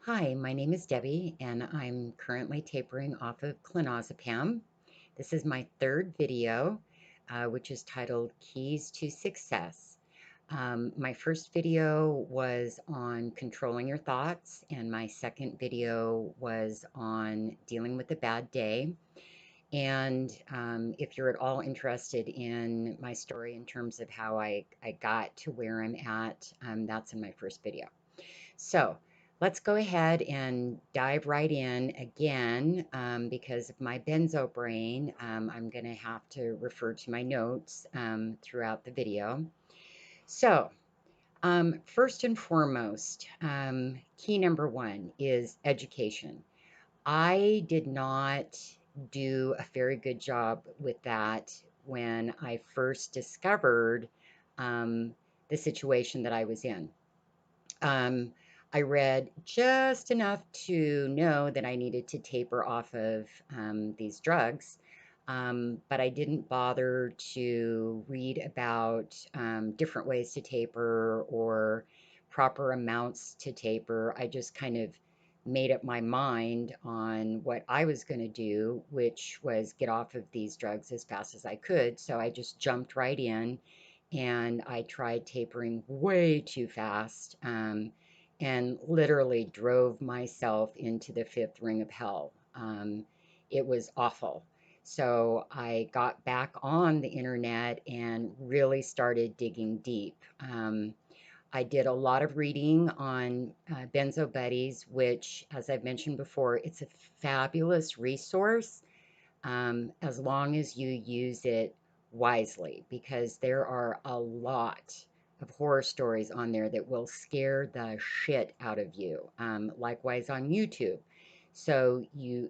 Hi, my name is Debbie, and I'm currently tapering off of clonazepam. This is my third video, which is titled Keys to Success. My first video was on controlling your thoughts, and my second video was on dealing with a bad day. And if you're at all interested in my story in terms of how I got to where I'm at, that's in my first video. So let's go ahead and dive right in again. Because of my benzo brain, I'm going to have to refer to my notes throughout the video. So, first and foremost, key number one is education. I did not do a very good job with that when I first discovered the situation that I was in. Um, I read just enough to know that I needed to taper off of these drugs, but I didn't bother to read about different ways to taper or proper amounts to taper. I just kind of made up my mind on what I was going to do, which was get off of these drugs as fast as I could. So I just jumped right in and I tried tapering way too fast, and literally drove myself into the fifth ring of hell. It was awful. So I got back on the internet and really started digging deep. I did a lot of reading on benzo buddies, which, as I've mentioned before, it's a fabulous resource as long as you use it wisely, because there are a lot of horror stories on there that will scare the shit out of you. Likewise on YouTube. So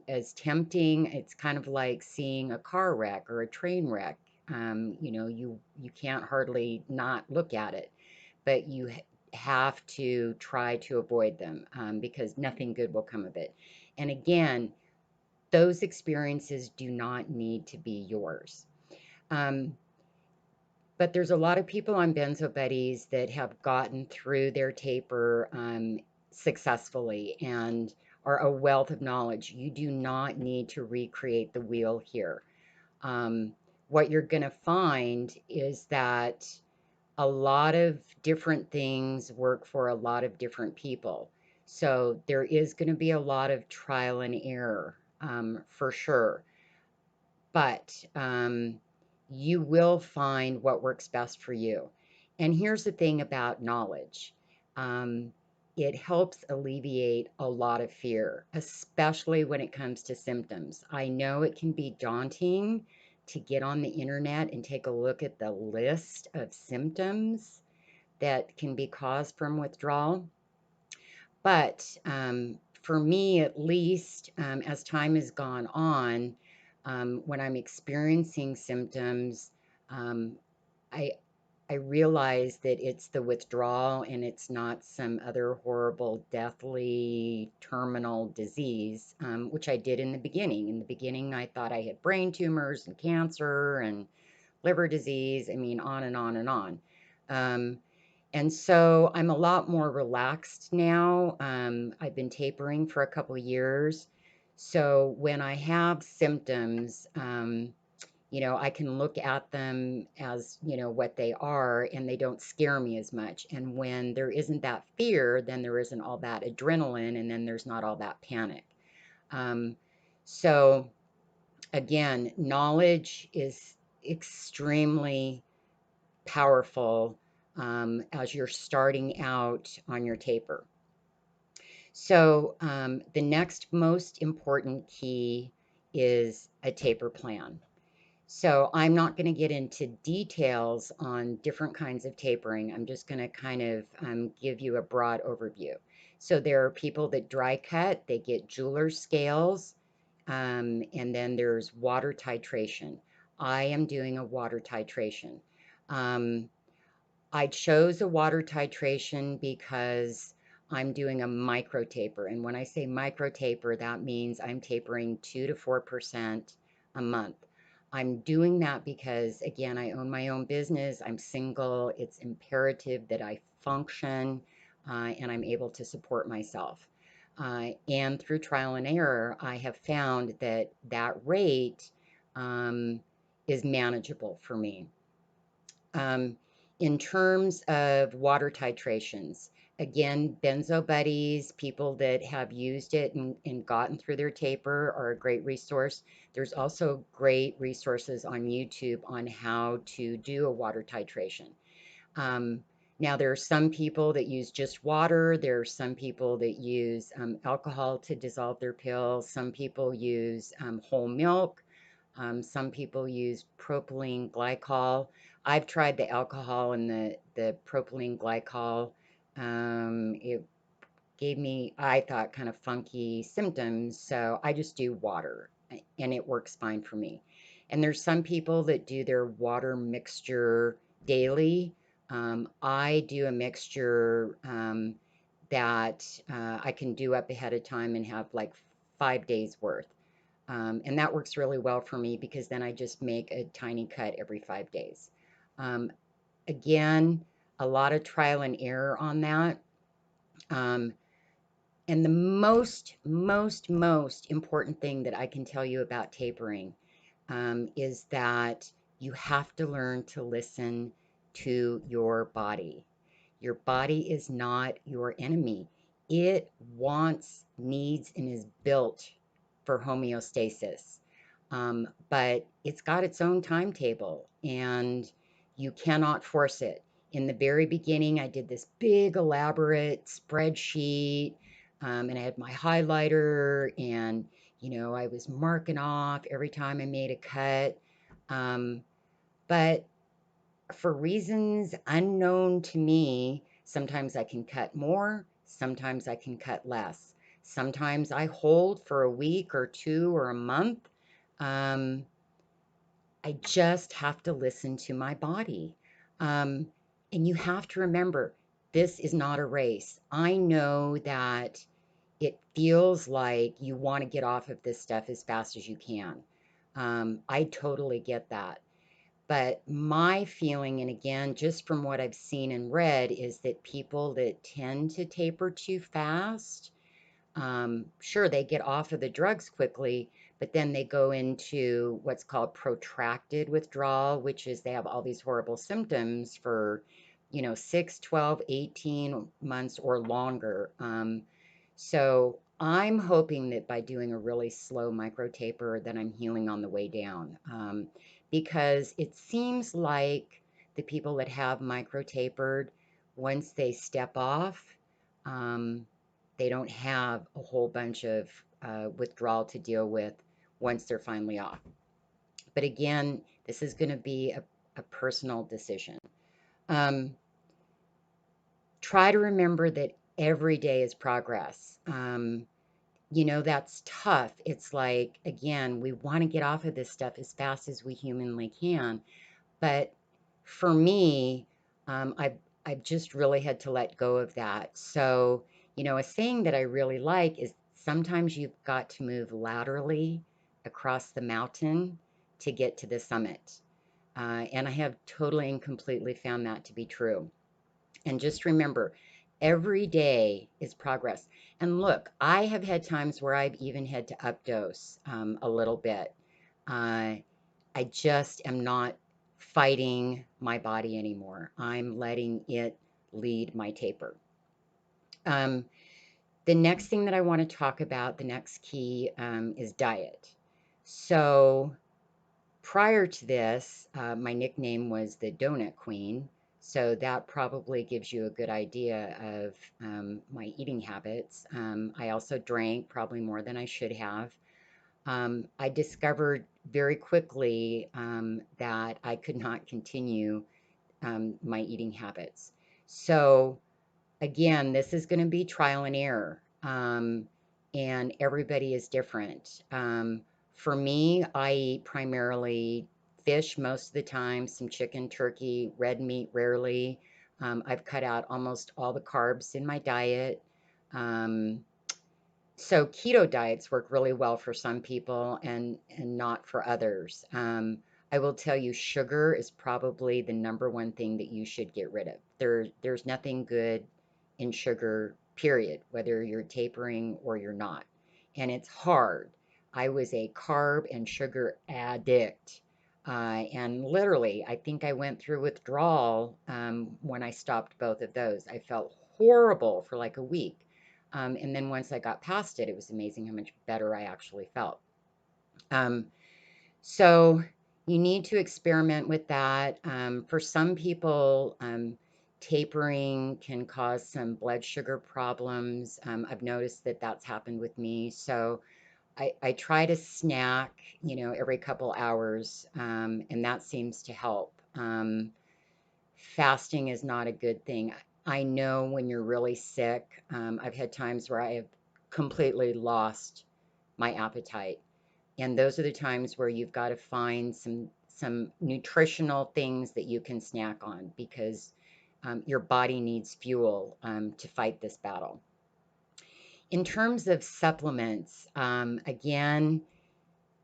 as tempting, it's kind of like seeing a car wreck or a train wreck. You can't hardly not look at it, but you have to try to avoid them because nothing good will come of it. And again, those experiences do not need to be yours. Um, but there's a lot of people on benzo buddies that have gotten through their taper successfully and are a wealth of knowledge. You do not need to recreate the wheel here. Um, what you're going to find is that a lot of different things work for a lot of different people. So there is going to be a lot of trial and error for sure. But you will find what works best for you. And here's the thing about knowledge. Um, it helps alleviate a lot of fear, especially when it comes to symptoms. I know it can be daunting to get on the internet and take a look at the list of symptoms that can be caused from withdrawal. But for me, at least, as time has gone on, when I'm experiencing symptoms, um, I I realize that it's the withdrawal and it's not some other horrible, deathly, terminal disease, which I did in the beginning. In the beginning, I thought I had brain tumors and cancer and liver disease. I mean, on and on and on. Um, and so I'm a lot more relaxed now. I've been tapering for a couple of years. So when I have symptoms, I can look at them as, what they are, and they don't scare me as much. And when there isn't that fear, then there isn't all that adrenaline, and then there's not all that panic. Um, so again, knowledge is extremely powerful as you're starting out on your taper. So, the next most important key is a taper plan. So, I'm not going to get into details on different kinds of tapering. I'm just going to kind of give you a broad overview. So, there are people that dry cut, they get jeweler's scales, and then there's water titration. I am doing a water titration. Um, I chose a water titration because I'm doing a micro taper. And when I say micro taper, that means I'm tapering 2 to 4% a month. I'm doing that because, again, I own my own business. I'm single. It's imperative that I function and I'm able to support myself. And through trial and error, I have found that that rate um, is manageable for me. Um, in terms of water titrations, again, benzo buddies, people that have used it and gotten through their taper are a great resource. There's also great resources on YouTube on how to do a water titration. Um, Now, there are some people that use just water. There are some people that use alcohol to dissolve their pills. Some people use whole milk. Some people use propylene glycol. I've tried the alcohol and the propylene glycol. It gave me, I thought, kind of funky symptoms. So I just do water and it works fine for me. And there's some people that do their water mixture daily. I do a mixture that I can do up ahead of time and have like 5 days worth. And that works really well for me because then I just make a tiny cut every 5 days. Um, Again, a lot of trial and error on that. Um, and the most important thing that I can tell you about tapering is that you have to learn to listen to your body. Your body is not your enemy. It wants, needs, and is built for homeostasis. But it's got its own timetable and you cannot force it. In the very beginning, I did this big, elaborate spreadsheet and I had my highlighter and, I was marking off every time I made a cut. Um, but for reasons unknown to me, sometimes I can cut more, sometimes I can cut less. Sometimes I hold for a week or two or a month. Um, I just have to listen to my body. Um, and you have to remember, this is not a race. I know that it feels like you want to get off of this stuff as fast as you can. I totally get that. But my feeling, and again, just from what I've seen and read, is that people that tend to taper too fast, sure, they get off of the drugs quickly, but then they go into what's called protracted withdrawal, which is they have all these horrible symptoms for, 6, 12, 18 months or longer. So I'm hoping that by doing a really slow micro taper that I'm healing on the way down. Because it seems like the people that have micro tapered, once they step off, um, they don't have a whole bunch of withdrawal to deal with once they're finally off. But again, this is going to be a personal decision. Um, Try to remember that every day is progress. That's tough. It's like, again, we want to get off of this stuff as fast as we humanly can. But for me, I've just really had to let go of that. So, a saying that I really like is sometimes you've got to move laterally across the mountain to get to the summit. And I have totally and completely found that to be true. And just remember, every day is progress. And look, I have had times where I've even had to updose a little bit. Uh, I just am not fighting my body anymore. I'm letting it lead my taper. Um, the next thing that I want to talk about, the next key, is diet. So prior to this, my nickname was the Donut Queen. So that probably gives you a good idea of my eating habits. I also drank probably more than I should have. I discovered very quickly that I could not continue my eating habits. So, again, this is going to be trial and error, and everybody is different. For me, I eat primarily fish most of the time, some chicken, turkey, red meat rarely. I've cut out almost all the carbs in my diet. Um, so keto diets work really well for some people and not for others. I will tell you, sugar is probably the number one thing that you should get rid of. There's nothing good in sugar period, whether you're tapering or you're not. And it's hard. I was a carb and sugar addict. And literally, I think I went through withdrawal when I stopped both of those. I felt horrible for like a week. And then once I got past it, it was amazing how much better I actually felt. Um, so you need to experiment with that. For some people, tapering can cause some blood sugar problems. I've noticed that that's happened with me. So I try to snack, every couple hours, and that seems to help. Fasting is not a good thing. I know when you're really sick, I've had times where I have completely lost my appetite. And those are the times where you've got to find some nutritional things that you can snack on because your body needs fuel to fight this battle. In terms of supplements, again,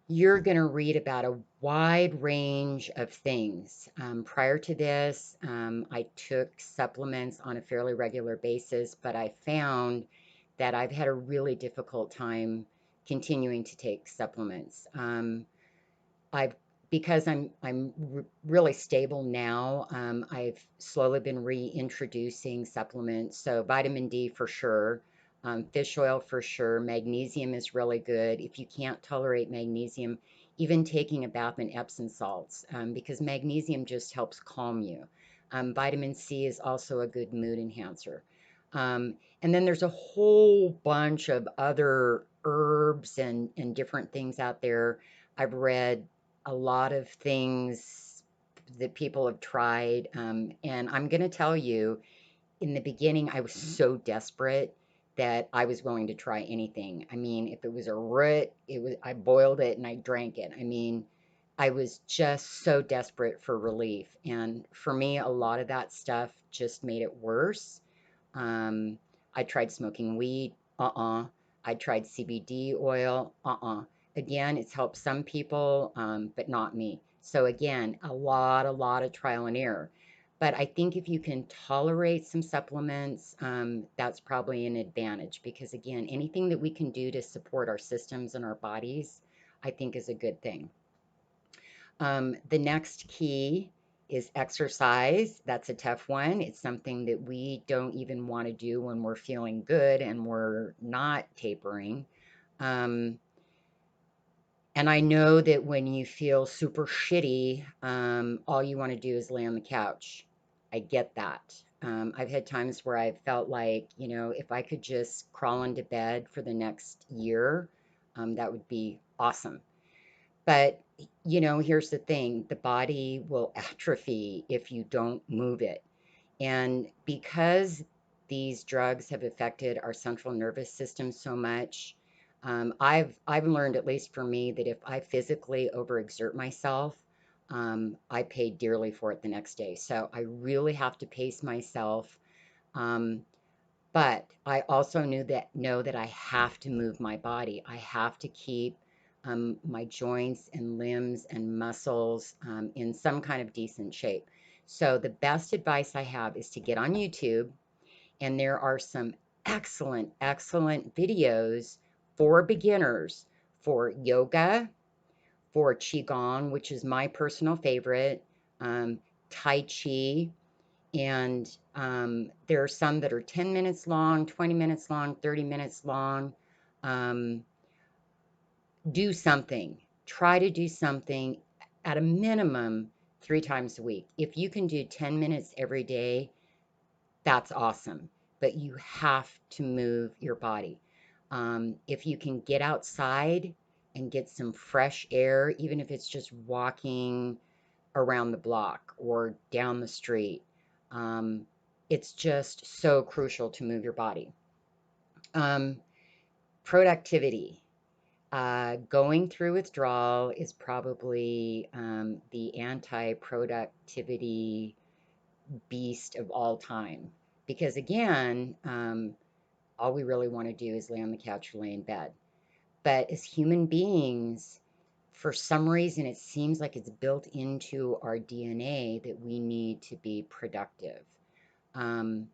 you're going to read about a wide range of things. Prior to this, I took supplements on a fairly regular basis, but I found that I've had a really difficult time continuing to take supplements. I've because I'm really stable now. I've slowly been reintroducing supplements. So vitamin D for sure, fish oil for sure. Magnesium is really good. If you can't tolerate magnesium, even taking a bath in Epsom salts, because magnesium just helps calm you. Vitamin C is also a good mood enhancer. And then there's a whole bunch of other herbs and different things out there. I've read a lot of things that people have tried. And I'm going to tell you, in the beginning, I was so desperate that I was willing to try anything. I mean, if it was a root, I boiled it and I drank it. I mean, I was just so desperate for relief. And for me, a lot of that stuff just made it worse. Um, I tried smoking weed. I tried CBD oil. Again, it's helped some people, but not me. So again, a lot of trial and error. But I think if you can tolerate some supplements, that's probably an advantage because again, anything that we can do to support our systems and our bodies, I think is a good thing. The next key is exercise. That's a tough one. It's something that we don't even want to do when we're feeling good and we're not tapering. Um, and I know that when you feel super shitty, all you want to do is lay on the couch. I get that. I've had times where I've felt like, if I could just crawl into bed for the next year, that would be awesome. But, here's the thing, the body will atrophy if you don't move it. And because these drugs have affected our central nervous system so much, I've learned, at least for me, that if I physically overexert myself, I pay dearly for it the next day. So I really have to pace myself. Um, but I also know that I have to move my body. I have to keep my joints and limbs and muscles in some kind of decent shape. So the best advice I have is to get on YouTube, and there are some excellent videos for beginners for yoga, for qigong, which is my personal favorite, um, tai chi, and there are some that are 10 minutes long, 20 minutes long, 30 minutes long. Um, do something. Try to do something at a minimum 3 times a week. If you can do 10 minutes every day, that's awesome. But you have to move your body. If you can get outside and get some fresh air, even if it's just walking around the block or down the street. Um, it's just so crucial to move your body. Um, Productivity. Going through withdrawal is probably the anti productivity beast of all time. Because again, all we really want to do is lay on the couch or lay in bed. But as human beings, for some reason, it seems like it's built into our DNA that we need to be productive. Um,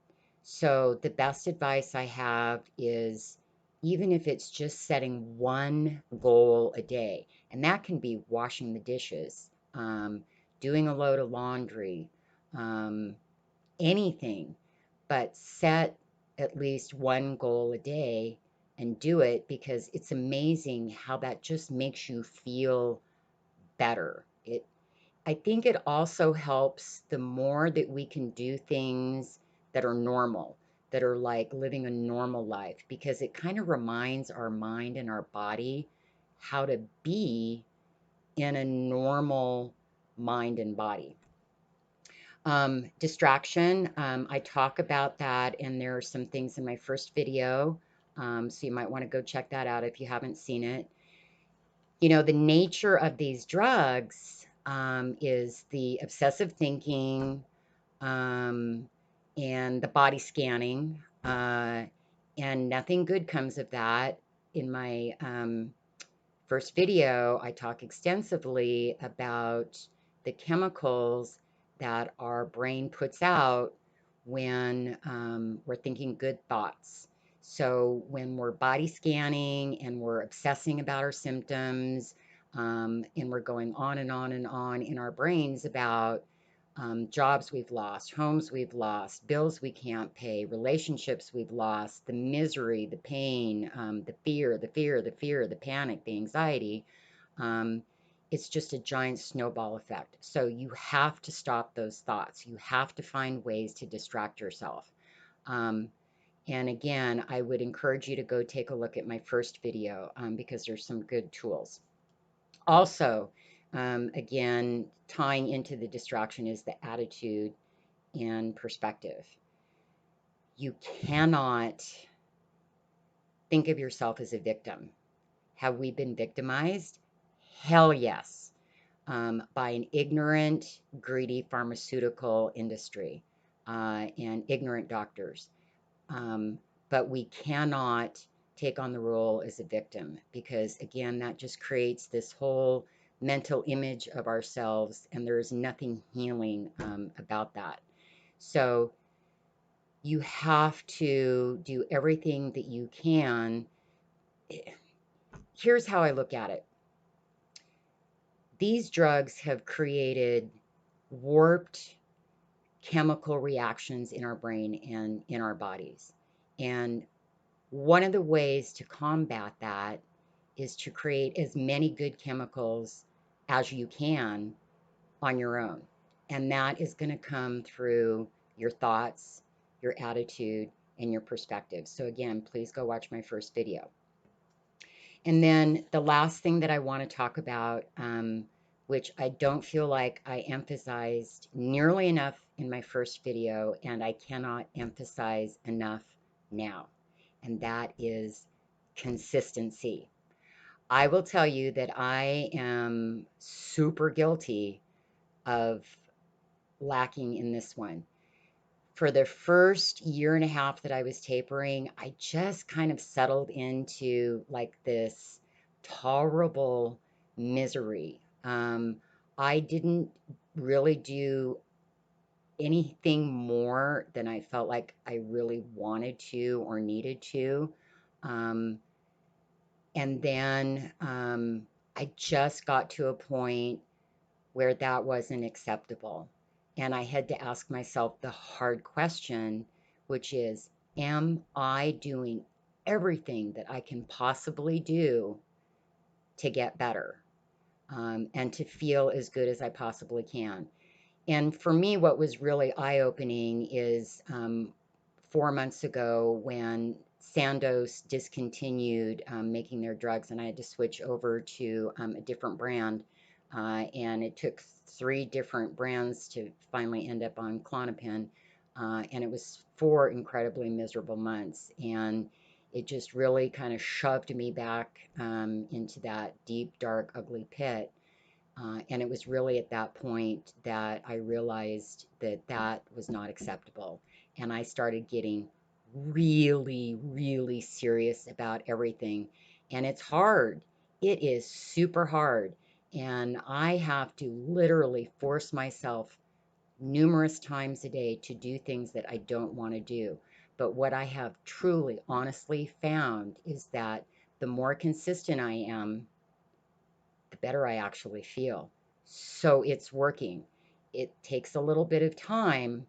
So the best advice I have is, even if it's just setting one goal a day, and that can be washing the dishes, doing a load of laundry, um, anything, but set at least one goal a day and do it, because it's amazing how that just makes you feel better. I think it also helps the more that we can do things that are normal, that are like living a normal life, because it kind of reminds our mind and our body how to be in a normal mind and body. Distraction, I talk about that, and there are some things in my first video. So you might want to go check that out if you haven't seen it. You know, the nature of these drugs is the obsessive thinking, um, and the body scanning, and nothing good comes of that. In my first video, I talk extensively about the chemicals that our brain puts out when we're thinking good thoughts. So when we're body scanning and we're obsessing about our symptoms, and we're going on and on and on in our brains about jobs we've lost, homes we've lost, bills we can't pay, relationships we've lost, the misery, the pain, the fear, the panic, the anxiety. Um, it's just a giant snowball effect. So you have to stop those thoughts. You have to find ways to distract yourself. Um, and again, I would encourage you to go take a look at my first video, because there's some good tools. Also, again, tying into the distraction is the attitude and perspective. You cannot think of yourself as a victim. Have we been victimized? Hell yes. By an ignorant, greedy pharmaceutical industry, and ignorant doctors. Um, but we cannot take on the role as a victim, because, again, that just creates this whole mental image of ourselves, and there's nothing healing about that. So you have to do everything that you can. Here's how I look at it. These drugs have created warped chemical reactions in our brain and in our bodies. And one of the ways to combat that is to create as many good chemicals as you can on your own. And that is going to come through your thoughts, your attitude, and your perspective. So again, please go watch my first video. And then the last thing that I want to talk about, which I don't feel like I emphasized nearly enough in my first video, and I cannot emphasize enough now, and that is consistency. I will tell you that I am super guilty of lacking in this one. For the first year and a half that I was tapering, I just kind of settled into like this tolerable misery. I didn't really do anything more than I felt like I really wanted to or needed to. Um, and then I just got to a point where that wasn't acceptable. And I had to ask myself the hard question, which is, am I doing everything that I can possibly do to get better, and to feel as good as I possibly can? And for me, what was really eye-opening is 4 months ago when Sandoz discontinued making their drugs, and I had to switch over to a different brand. And it took 3 different brands to finally end up on Klonopin. And it was 4 incredibly miserable months. And it just really kind of shoved me back into that deep, dark, ugly pit. And it was really at that point that I realized that that was not acceptable. And I started getting really, really serious about everything. And it's hard. It is super hard. And I have to literally force myself numerous times a day to do things that I don't want to do. But what I have truly, honestly found is that the more consistent I am, the better I actually feel. So it's working. It takes a little bit of time,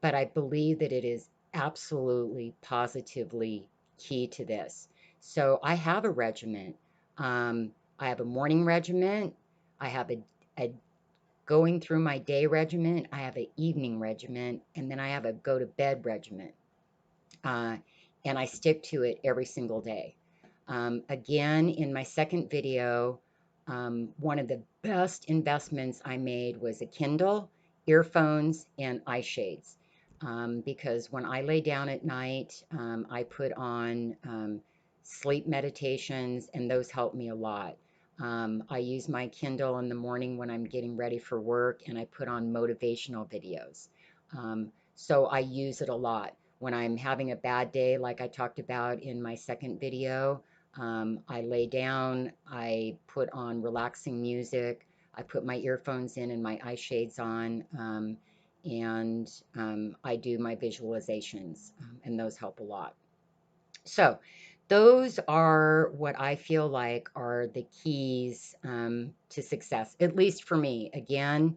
but I believe that it is absolutely, positively key to this. So I have a regiment. I have a morning regiment. I have a going through my day regiment. I have an evening regiment, and then I have a go to bed regiment. Uh, and I stick to it every single day. Again, in my second video, one of the best investments I made was a Kindle, earphones, and eye shades. Because when I lay down at night, I put on sleep meditations, and those help me a lot. I use my Kindle in the morning when I'm getting ready for work, and I put on motivational videos. So I use it a lot. When I'm having a bad day, like I talked about in my second video, I lay down, I put on relaxing music, I put my earphones in and my eye shades on, and I do my visualizations, and those help a lot. So, those are what I feel like are the keys to success, at least for me. Again,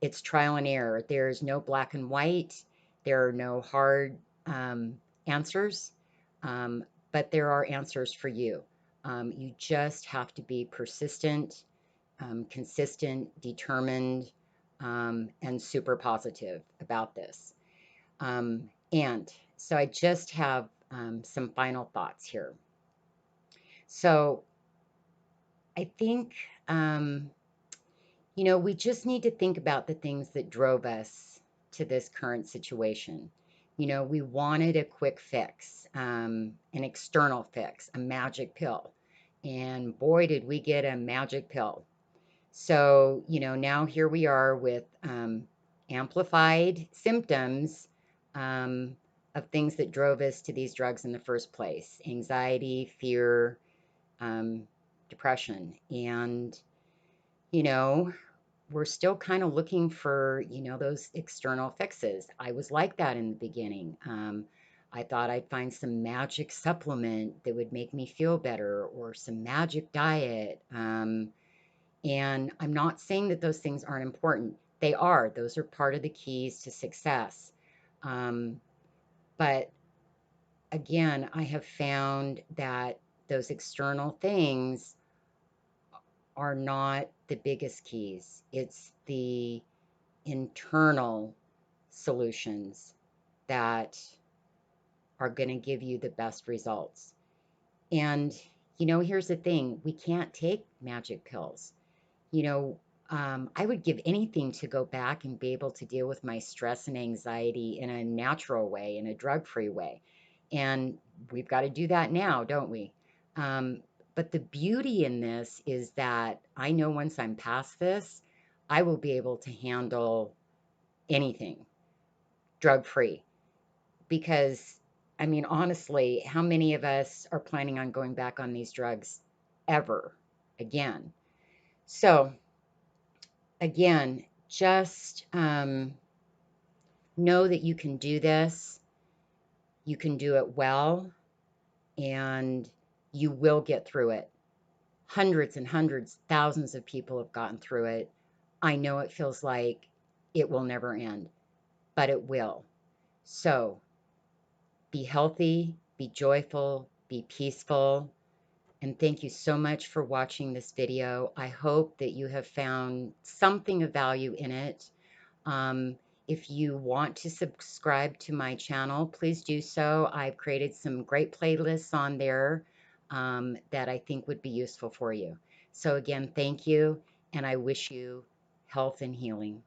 it's trial and error. There's no black and white, there are no hard answers, um, but there are answers for you. You just have to be persistent, consistent, determined, and super positive about this. And so I just have some final thoughts here. So I think, um, we just need to think about the things that drove us to this current situation. We wanted a quick fix, an external fix, a magic pill. And boy, did we get a magic pill. So, now here we are with amplified symptoms um, of things that drove us to these drugs in the first place: anxiety, fear, um, depression. And, you know, we're still kind of looking for, those external fixes. I was like that in the beginning. I thought I'd find some magic supplement that would make me feel better, or some magic diet. And I'm not saying that those things aren't important. They are. Those are part of the keys to success. Um, but again, I have found that those external things are not the biggest keys. It's the internal solutions that are going to give you the best results. And, here's the thing: we can't take magic pills. You know, I would give anything to go back and be able to deal with my stress and anxiety in a natural way, in a drug free way. And we've got to do that now, don't we? Um, but the beauty in this is that I know once I'm past this, I will be able to handle anything drug free. Because, I mean, honestly, how many of us are planning on going back on these drugs ever again? So, again, just know that you can do this, you can do it well, and you will get through it. Hundreds and hundreds, thousands of people have gotten through it. I know it feels like it will never end, but it will. So be healthy, be joyful, be peaceful. And thank you so much for watching this video. I hope that you have found something of value in it. Um, if you want to subscribe to my channel, please do so. I've created some great playlists on there that I think would be useful for you. So again, thank you, and I wish you health and healing.